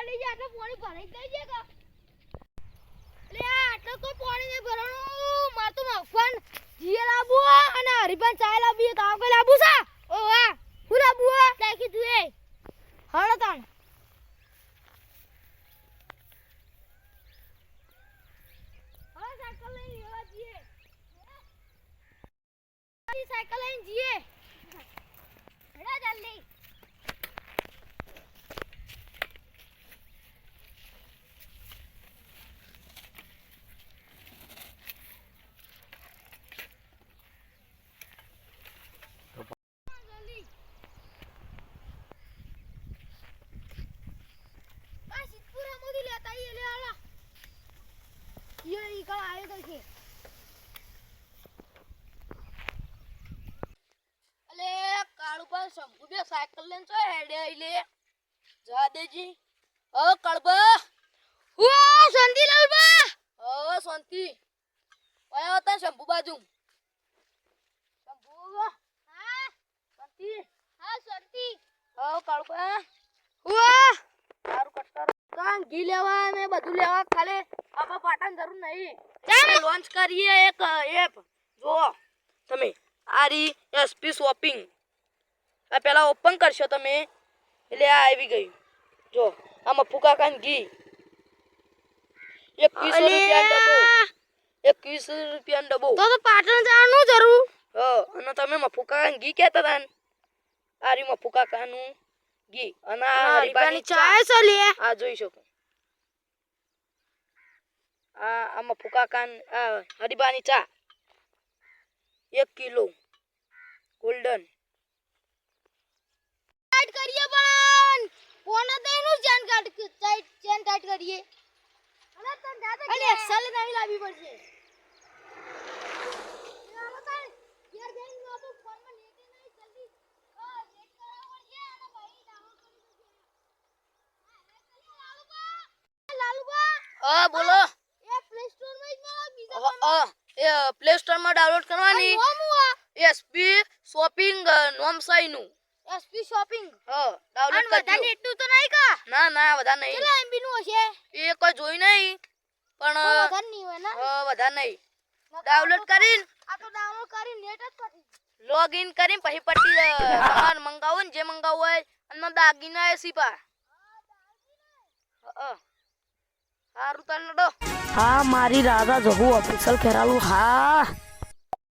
પડી જાય એટલે પાણી ભરાઈ જાય કે લે આટલો કોઈ પાણી નહીં ભરવાનું માર તો મફન જીએ લાબુ અને હરીબાન ચાય લાબી તાવ કે લાબુ છે ઓ વાહ હું લાબુ ચાય કીધું એ હળો તાણ હવે સાયકલ લઈને લેવા જઈએ સાયકલ લઈને જઈએ હેડા જલ્દી साइकिल लेन चो हेडे आइले जा देजी ओ कड़बा हुआ शांति लालबा ओ शांति आया होता शंभू बाजू शंभू हां शांति हां शांति ओ कड़बा हुआ तारू कट्टर कान घी लेवा ने બધું લેવા ખાલે આપા પાટણ જરૂર નહીં ચાલ લોન્ચ કરીએ એક એપ જો તમે આરી એસપી શોપિંગ આ પેલા ઓપન કરશો તમે એટલે આ આવી ગયું જો આમાં ફૂકા કાન ઘી 21 રૂપિયા ડબ્બો 21 રૂપિયા ડબ્બો તો પાટણ જવાનું જરૂર હ અને તમે મફુકા કાન ઘી કહેતા હતા આરી મફુકા કાનું ઘી અને હરીબાની ચાય છે લે આ જોઈ શકો આ મફુકા કાન હરીબાની ચા 1 કિલો गोल्डन काट करिए बन कोना देनु चैन काट करिए अरे तन ज्यादा अरे एक्सल नहीं लावी पड़से यार तन यार गैंग में तो फोन में लेके नहीं जल्दी चेक करा पड़से ना भाई डाउनलोड कर दीजिए लालूबा हां बोलो ये प्ले स्टोर में बीजा ये प्ले स्टोर में डाउनलोड करवानी एसपी शॉपिंग नाम साइनु एसपी शॉपिंग हां डाउनलोड कर दो એટલું તો નહીં કા ના ના વધારે નહીં કેટલા એમબી નું હશે એ કોઈ જોઈ નહીં પણ વધારે નહીં હોય ના હા વધારે નહીં डाउनलोड કરીન આ તો डाउनलोड કરી નેટ જ પટી લૉગિન કરીન પછી પટી સામાન મંગાવો ને જે મંગાવો હોય અને દાગીના એસી પા હા હારું તને ડો હા મારી રાધા જહુ ઓફિશિયલ ખેરાલુ હા